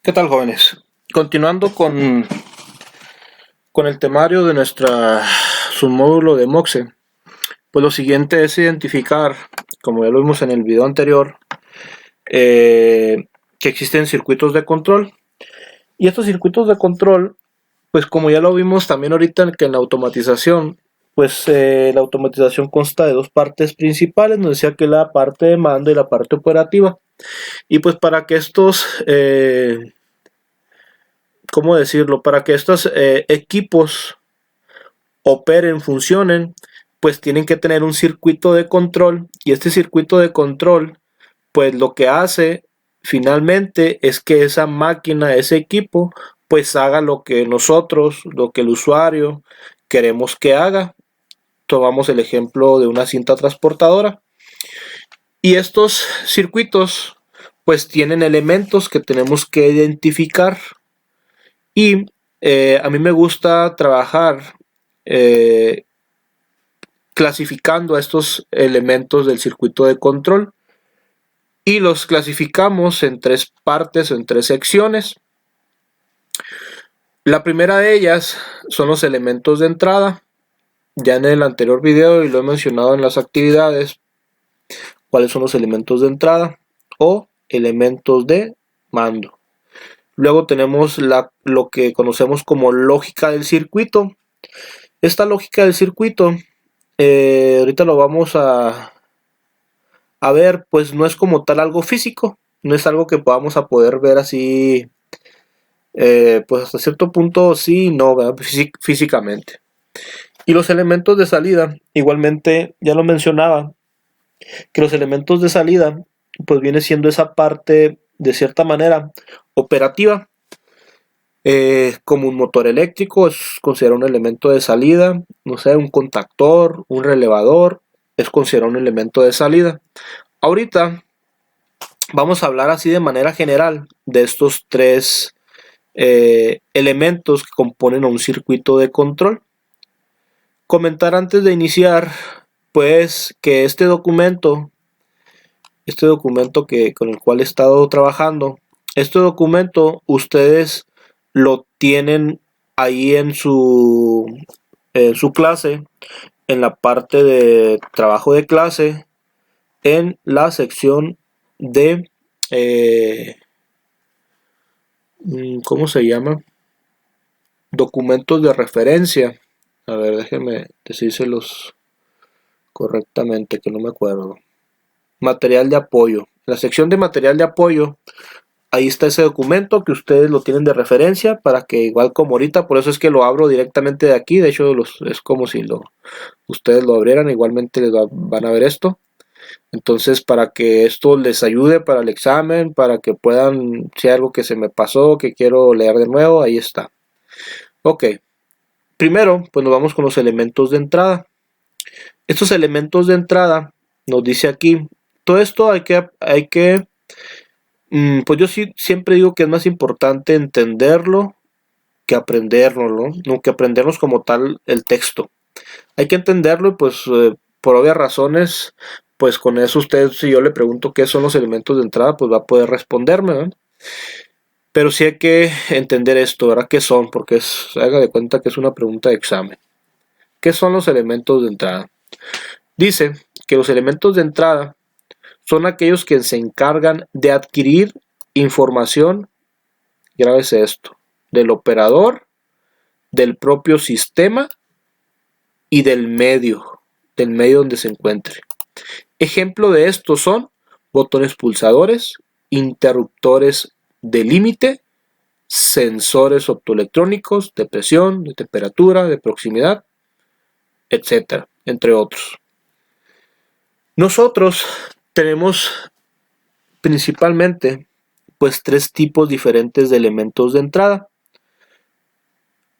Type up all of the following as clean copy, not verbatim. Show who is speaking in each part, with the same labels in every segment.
Speaker 1: ¿Qué tal, jóvenes? Continuando con el temario de nuestra submódulo de MOXE, pues lo siguiente es identificar, como ya lo vimos en el video anterior, que existen circuitos de control. Y estos circuitos de control, pues como ya lo vimos también ahorita que en la automatización, pues la automatización consta de dos partes principales, nos decía que la parte de mando y la parte operativa. Y pues para que estos ¿cómo decirlo? Para que estos equipos operen, funcionen, pues tienen que tener un circuito de control, y este circuito de control, pues lo que hace finalmente es que esa máquina, ese equipo, pues haga lo que nosotros, lo que el usuario queremos que haga. Tomamos el ejemplo de una cinta transportadora, y estos circuitos pues tienen elementos que tenemos que identificar. Y a mí me gusta trabajar clasificando a estos elementos del circuito de control, y los clasificamos en tres partes o en tres secciones. La primera de ellas son los elementos de entrada. Ya en el anterior video, y lo he mencionado en las actividades, cuáles son los elementos de entrada o elementos de mando. Luego tenemos lo que conocemos como lógica del circuito. Esta lógica del circuito, ahorita lo vamos a ver, pues no es como tal algo físico, no es algo que podamos a poder ver así, pues hasta cierto punto sí, no, físicamente. Y los elementos de salida, igualmente ya lo mencionaba, que los elementos de salida, pues viene siendo esa parte de cierta manera operativa. Como un motor eléctrico es considerado un elemento de salida, no sé, un contactor, un relevador, es considerado un elemento de salida. Ahorita vamos a hablar así de manera general de estos tres elementos que componen un circuito de control. Comentar antes de iniciar, pues, que este documento con el cual he estado trabajando, este documento ustedes lo tienen ahí en su clase, en la parte de trabajo de clase, en la sección de ¿cómo se llama? Documentos de referencia. A ver, déjenme decírselos correctamente, que no me acuerdo. Material de apoyo. En la sección de material de apoyo, ahí está ese documento que ustedes lo tienen de referencia, para que igual como ahorita, por eso es que lo abro directamente de aquí. De hecho, es como si ustedes lo abrieran, igualmente van a ver esto. Entonces, para que esto les ayude para el examen, para que puedan, si hay algo que se me pasó, que quiero leer de nuevo, ahí está. Ok, primero, pues nos vamos con los elementos de entrada. Estos elementos de entrada, nos dice aquí, todo esto hay que pues yo sí siempre digo que es más importante entenderlo que aprenderlo, ¿no? Que aprendernos como tal el texto. Hay que entenderlo, y pues por obvias razones, pues con eso usted, si yo le pregunto qué son los elementos de entrada, pues va a poder responderme, ¿verdad? Pero sí hay que entender esto, ¿verdad? ¿Qué son? Porque haga de cuenta que es una pregunta de examen. ¿Qué son los elementos de entrada? Dice que los elementos de entrada son aquellos que se encargan de adquirir información, grábese esto, del operador, del propio sistema y del medio donde se encuentre. Ejemplo de esto son botones pulsadores, interruptores de límite, sensores optoelectrónicos de presión, de temperatura, de proximidad, etcétera, entre otros. Nosotros tenemos principalmente pues tres tipos diferentes de elementos de entrada.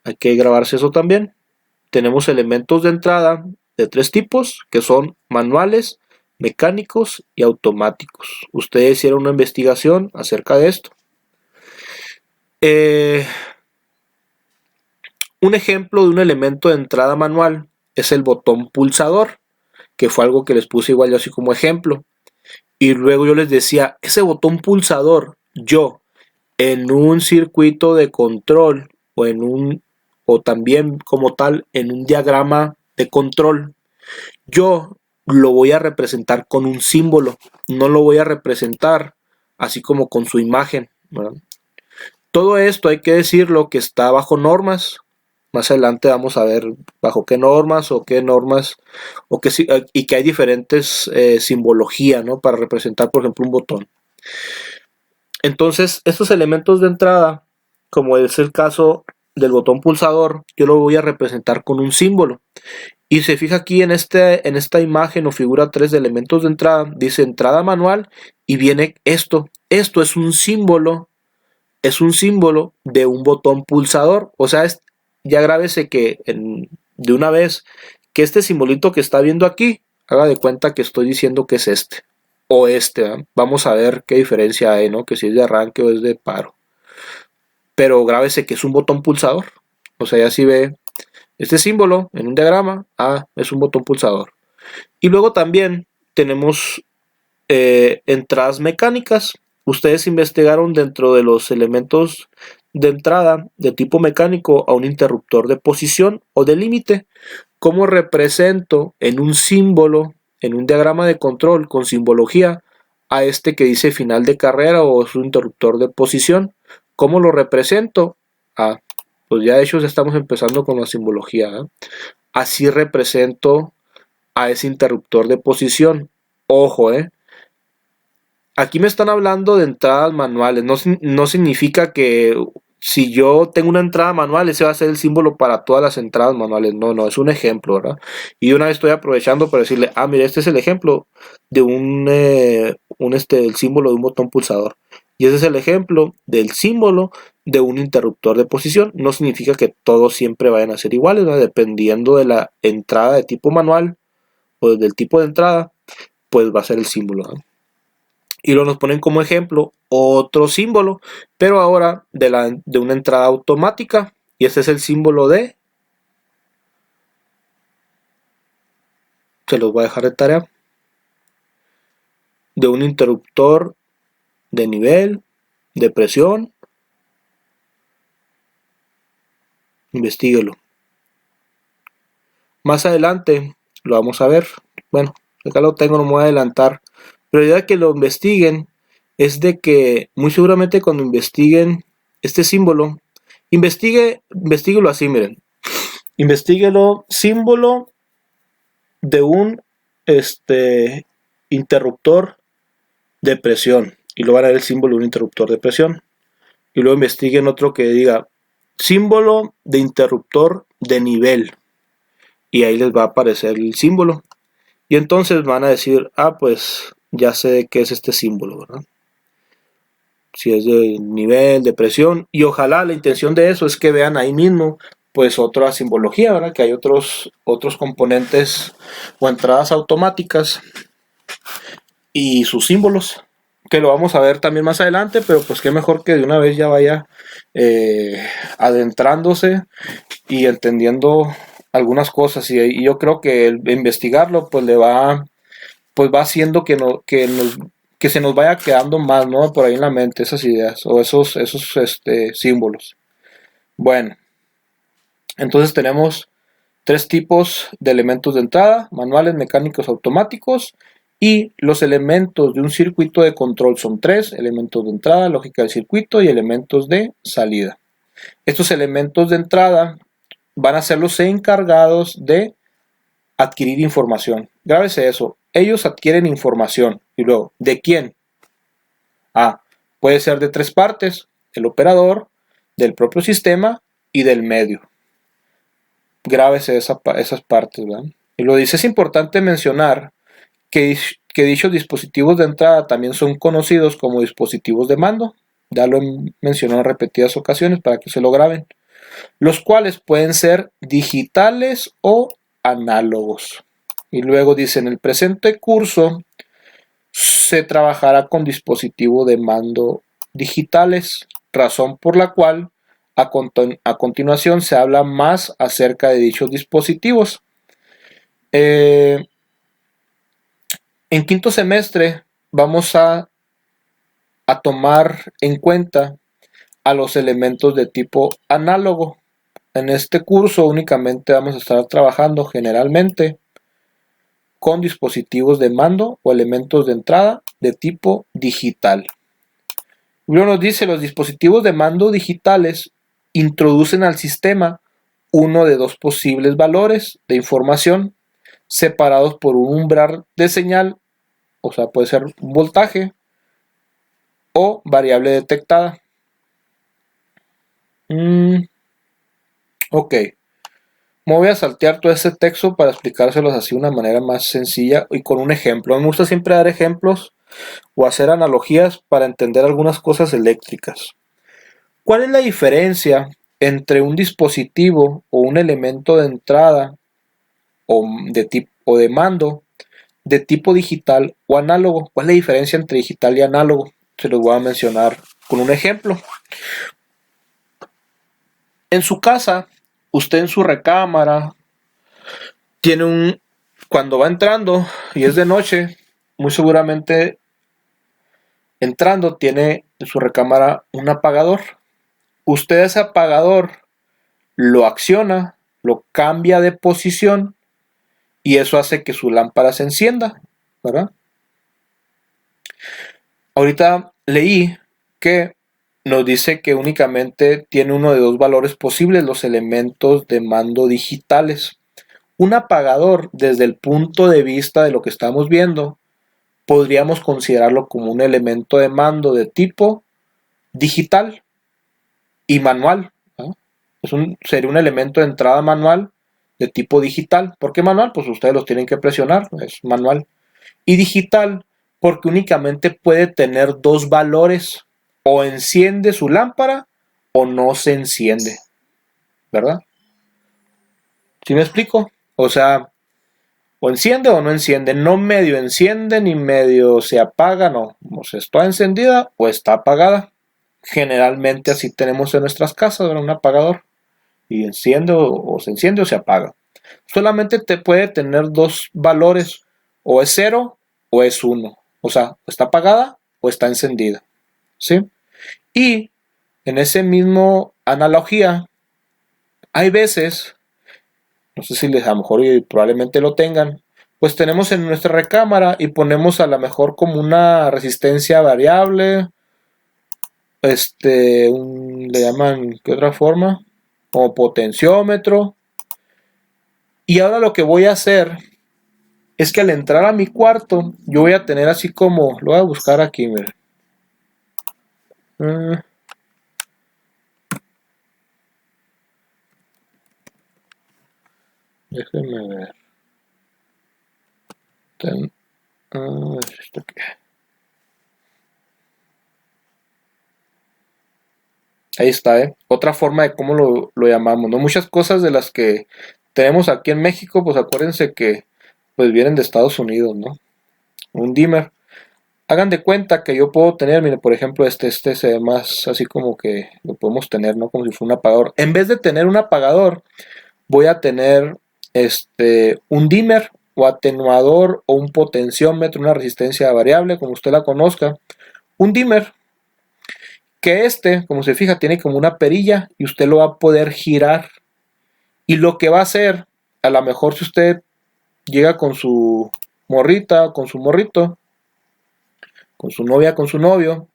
Speaker 1: Hay que grabarse eso también. Tenemos elementos de entrada de tres tipos, que son manuales, mecánicos y automáticos. Ustedes hicieron una investigación acerca de esto. Un ejemplo de un elemento de entrada manual es el botón pulsador, que fue algo que les puse igual yo así como ejemplo. Y luego yo les decía, ese botón pulsador, yo, en un circuito de control o también como tal en un diagrama de control, yo lo voy a representar con un símbolo, no lo voy a representar así como con su imagen, ¿verdad? Todo esto hay que decirlo que está bajo normas. Más adelante vamos a ver bajo qué normas y que hay diferentes simbología, ¿no? Para representar, por ejemplo, un botón. Entonces, estos elementos de entrada, como es el caso del botón pulsador, yo lo voy a representar con un símbolo. Y se fija aquí en esta imagen o figura 3 de elementos de entrada, dice entrada manual y viene esto. Esto es un símbolo de un botón pulsador. O sea, ya grábese que de una vez que este simbolito que está viendo aquí, haga de cuenta que estoy diciendo que es este o este, ¿verdad? Vamos a ver qué diferencia hay, ¿no? Que si es de arranque o es de paro. Pero grábese que es un botón pulsador. O sea, ya si ve este símbolo en un diagrama, es un botón pulsador. Y luego también tenemos entradas mecánicas. Ustedes investigaron dentro de los elementos de entrada de tipo mecánico a un interruptor de posición o de límite. ¿Cómo represento en un símbolo, en un diagrama de control con simbología, a este que dice final de carrera o su interruptor de posición? ¿Cómo lo represento? Pues ya de hecho estamos empezando con la simbología. Así represento a ese interruptor de posición. Ojo, aquí me están hablando de entradas manuales. No significa que si yo tengo una entrada manual, ese va a ser el símbolo para todas las entradas manuales. No, es un ejemplo, ¿verdad? Y una vez estoy aprovechando para decirle, mire, este es el ejemplo de el símbolo de un botón pulsador. Y ese es el ejemplo del símbolo de un interruptor de posición. No significa que todos siempre vayan a ser iguales, ¿verdad? Dependiendo de la entrada de tipo manual o del tipo de entrada, pues va a ser el símbolo, ¿verdad? Y luego nos ponen como ejemplo otro símbolo, pero ahora de una entrada automática. Y este es el símbolo se los voy a dejar de tarea, de un interruptor de nivel, de presión. Investíguelo. Más adelante lo vamos a ver. Bueno, acá lo tengo, no me voy a adelantar. Pero la idea de que lo investiguen es de que muy seguramente cuando investiguen este símbolo, investíguelo así, miren. Investíguelo símbolo de un interruptor de presión. Y luego van a ver el símbolo de un interruptor de presión. Y luego investiguen otro que diga símbolo de interruptor de nivel. Y ahí les va a aparecer el símbolo. Y entonces van a decir, pues ya sé de qué es este símbolo, ¿verdad? Si es de nivel, de presión. Y ojalá la intención de eso es que vean ahí mismo pues otra simbología, ¿verdad? Que hay otros componentes o entradas automáticas y sus símbolos, que lo vamos a ver también más adelante, pero pues qué mejor que de una vez ya vaya adentrándose y entendiendo algunas cosas. Y yo creo que el investigarlo pues va haciendo que se nos vaya quedando más, ¿no? Por ahí en la mente esas ideas o esos símbolos. Bueno, entonces tenemos tres tipos de elementos de entrada: manuales, mecánicos, automáticos. Y los elementos de un circuito de control son tres: elementos de entrada, lógica del circuito y elementos de salida. Estos elementos de entrada van a ser los encargados de adquirir información. Grábese eso. Ellos adquieren información. Y luego, ¿de quién? Puede ser de tres partes: el operador, del propio sistema y del medio. Grábese esas partes, ¿verdad? Y lo dice, es importante mencionar que dichos dispositivos de entrada también son conocidos como dispositivos de mando. Ya lo he mencionado en repetidas ocasiones para que se lo graben. Los cuales pueden ser digitales o análogos. Y luego dice, en el presente curso se trabajará con dispositivos de mando digitales, razón por la cual a continuación se habla más acerca de dichos dispositivos. En quinto semestre vamos a tomar en cuenta a los elementos de tipo análogo. En este curso únicamente vamos a estar trabajando generalmente con dispositivos de mando o elementos de entrada de tipo digital. Luego nos dice, los dispositivos de mando digitales introducen al sistema uno de dos posibles valores de información separados por un umbral de señal, o sea, puede ser un voltaje o variable detectada. Ok, me voy a saltear todo este texto para explicárselos así de una manera más sencilla y con un ejemplo. Me gusta siempre dar ejemplos o hacer analogías para entender algunas cosas eléctricas. ¿Cuál es la diferencia entre un dispositivo o un elemento de entrada o de mando de tipo digital o análogo? ¿Cuál es la diferencia entre digital y análogo? Se los voy a mencionar con un ejemplo. En su casa, usted en su recámara tiene cuando va entrando y es de noche, muy seguramente entrando tiene en su recámara un apagador. Usted ese apagador lo acciona, lo cambia de posición y eso hace que su lámpara se encienda, ¿verdad? Ahorita leí que nos dice que únicamente tiene uno de dos valores posibles los elementos de mando digitales. Un apagador, desde el punto de vista de lo que estamos viendo, podríamos considerarlo como un elemento de mando de tipo digital y manual, ¿no? Sería un elemento de entrada manual de tipo digital. ¿Por qué manual? Pues ustedes los tienen que presionar, es manual. Y digital porque únicamente puede tener dos valores, o enciende su lámpara o no se enciende, ¿verdad? ¿Sí me explico? O sea, o enciende o no enciende, no medio enciende ni medio se apaga, no. O sea, está encendida o está apagada. Generalmente así tenemos en nuestras casas, ¿verdad? Un apagador. Y enciende o se enciende o se apaga. Solamente te puede tener dos valores, o es 0 o es 1. O sea, está apagada o está encendida. ¿Sí? Y en ese mismo analogía, hay veces, no sé si les a lo mejor probablemente lo tengan, pues tenemos en nuestra recámara y ponemos a lo mejor como una resistencia variable, le llaman, ¿qué otra forma? Como potenciómetro. Y ahora lo que voy a hacer es que al entrar a mi cuarto, yo voy a tener así como, lo voy a buscar aquí, miren. Déjenme ver. ¿Esto qué? Ahí está, ¿eh? Otra forma de cómo lo llamamos, ¿no? Muchas cosas de las que tenemos aquí en México, pues acuérdense que pues vienen de Estados Unidos, ¿no? Un dimmer. Hagan de cuenta que yo puedo tener, mire, por ejemplo, este se ve más así como que lo podemos tener, ¿no? Como si fuera un apagador. En vez de tener un apagador, voy a tener un dimmer o atenuador o un potenciómetro, una resistencia variable, como usted la conozca. Un dimmer que como se fija, tiene como una perilla y usted lo va a poder girar. Y lo que va a hacer, a lo mejor si usted llega con su morrita, con su morrito, con su novia, con su novio,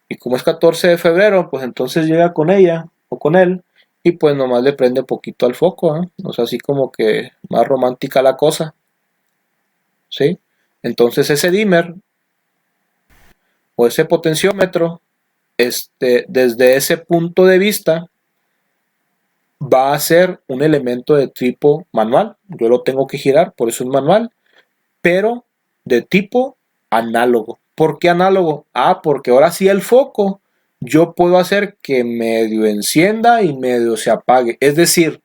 Speaker 1: y como es 14 de febrero, pues entonces llega con ella o con él y pues nomás le prende poquito al foco, ¿eh? O sea, así como que más romántica la cosa, ¿sí? Entonces ese dimmer o ese potenciómetro, desde ese punto de vista, va a ser un elemento de tipo manual. Yo lo tengo que girar, por eso es manual, pero de tipo análogo. ¿Por qué análogo? Porque ahora sí el foco yo puedo hacer que medio encienda y medio se apague. Es decir,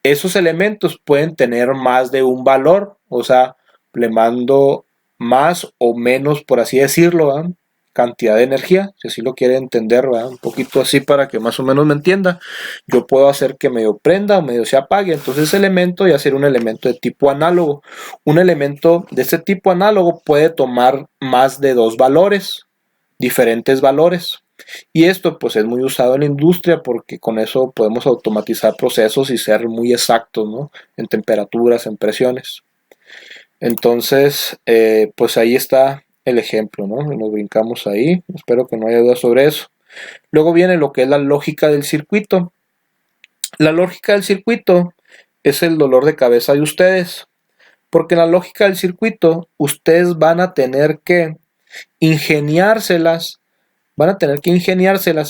Speaker 1: esos elementos pueden tener más de un valor, o sea, le mando más o menos, por así decirlo, ¿verdad? Cantidad de energía, si así lo quiere entender, ¿verdad? Un poquito así para que más o menos me entienda. Yo puedo hacer que medio prenda o medio se apague, entonces ese elemento ya sería un elemento de tipo análogo. Un elemento de este tipo análogo puede tomar más de dos valores, diferentes valores. Y esto pues es muy usado en la industria porque con eso podemos automatizar procesos y ser muy exactos, ¿no? En temperaturas, en presiones. Entonces, pues ahí está el ejemplo, ¿no? Nos brincamos ahí. Espero que no haya dudas sobre eso. Luego viene lo que es la lógica del circuito. La lógica del circuito es el dolor de cabeza de ustedes. Porque en la lógica del circuito, ustedes van a tener que ingeniárselas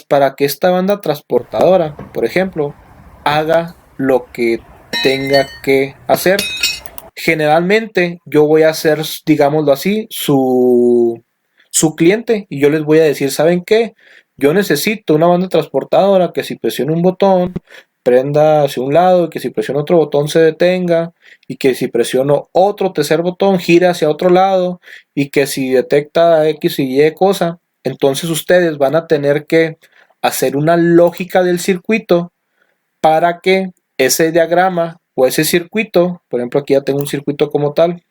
Speaker 1: para que esta banda transportadora, por ejemplo, haga lo que tenga que hacer. Generalmente yo voy a ser, digámoslo así, su cliente y yo les voy a decir, ¿saben qué? Yo necesito una banda transportadora que si presiono un botón prenda hacia un lado y que si presiono otro botón se detenga y que si presiono otro tercer botón gire hacia otro lado y que si detecta X y Y cosa, entonces ustedes van a tener que hacer una lógica del circuito para que ese diagrama o ese circuito, por ejemplo aquí ya tengo un circuito como tal,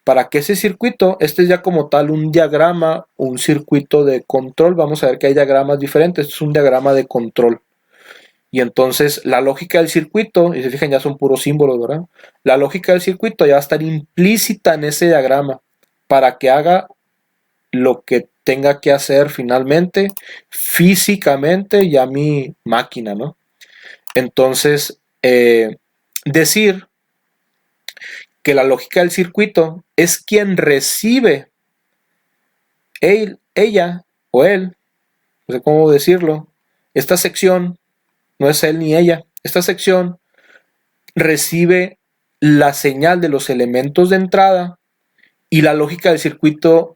Speaker 1: para que ese circuito, este es ya como tal un diagrama, un circuito de control, vamos a ver que hay diagramas diferentes, este es un diagrama de control. Y entonces la lógica del circuito, y se fijan ya son puros símbolos, ¿verdad? La lógica del circuito ya va a estar implícita en ese diagrama para que haga lo que tenga que hacer finalmente, físicamente ya mi máquina, ¿no? Entonces, decir que la lógica del circuito es quien recibe, ella o él, no sé cómo decirlo, esta sección no es él ni ella, esta sección recibe la señal de los elementos de entrada y la lógica del circuito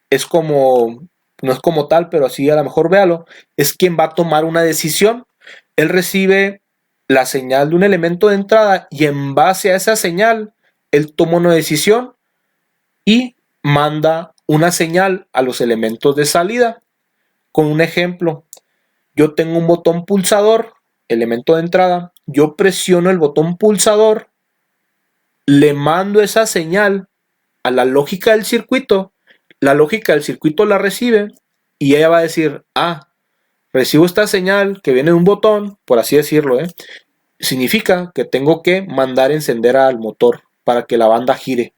Speaker 1: es como, no es como tal, pero así a lo mejor véalo, es quien va a tomar una decisión. Él recibe la señal de un elemento de entrada y en base a esa señal, él toma una decisión y manda una señal a los elementos de salida. Con un ejemplo, yo tengo un botón pulsador, elemento de entrada, yo presiono el botón pulsador, le mando esa señal a la lógica del circuito, la lógica del circuito la recibe y ella va a decir, recibo esta señal que viene de un botón, por así decirlo, significa que tengo que mandar encender al motor para que la banda gire.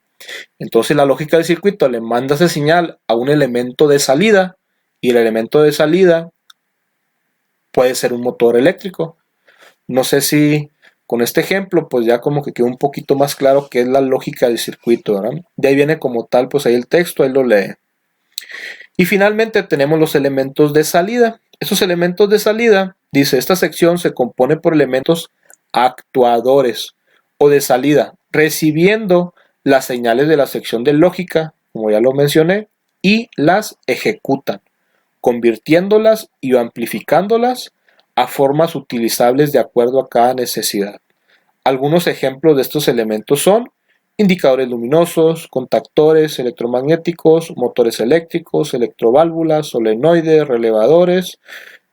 Speaker 1: Entonces la lógica del circuito le manda esa señal a un elemento de salida y el elemento de salida puede ser un motor eléctrico. No sé si con este ejemplo pues ya como que quedó un poquito más claro qué es la lógica del circuito, ¿verdad? De ahí viene como tal pues ahí el texto, ahí lo lee. Y finalmente tenemos los elementos de salida. Esos elementos de salida, dice, esta sección se compone por elementos actuadores o de salida, recibiendo las señales de la sección de lógica, como ya lo mencioné, y las ejecutan, convirtiéndolas y amplificándolas a formas utilizables de acuerdo a cada necesidad. Algunos ejemplos de estos elementos son indicadores luminosos, contactores electromagnéticos, motores eléctricos, electroválvulas, solenoides, relevadores,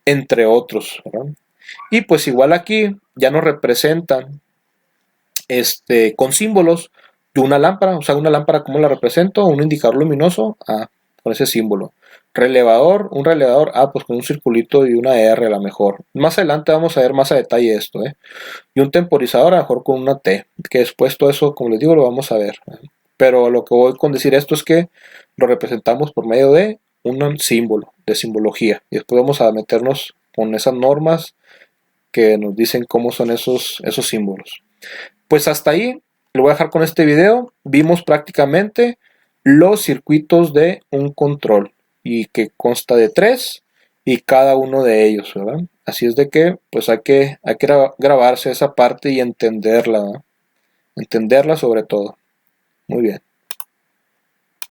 Speaker 1: entre otros, ¿verdad? Y pues igual aquí ya nos representan con símbolos de una lámpara, o sea, una lámpara, ¿cómo la represento? Un indicador luminoso, con ese símbolo. Relevador, un relevador, pues con un circulito y una R a lo mejor. Más adelante vamos a ver más a detalle esto, Y un temporizador a lo mejor con una T, que después todo eso, como les digo, lo vamos a ver. Pero lo que voy con decir esto es que lo representamos por medio de un símbolo, de simbología. Y después vamos a meternos con esas normas que nos dicen cómo son esos símbolos. Pues hasta ahí lo voy a dejar con este video. Vimos prácticamente los circuitos de un control y que consta de 3 y cada uno de ellos, ¿verdad? Así es de que pues hay que grabarse esa parte y entenderla, ¿verdad? Entenderla sobre todo. Muy bien.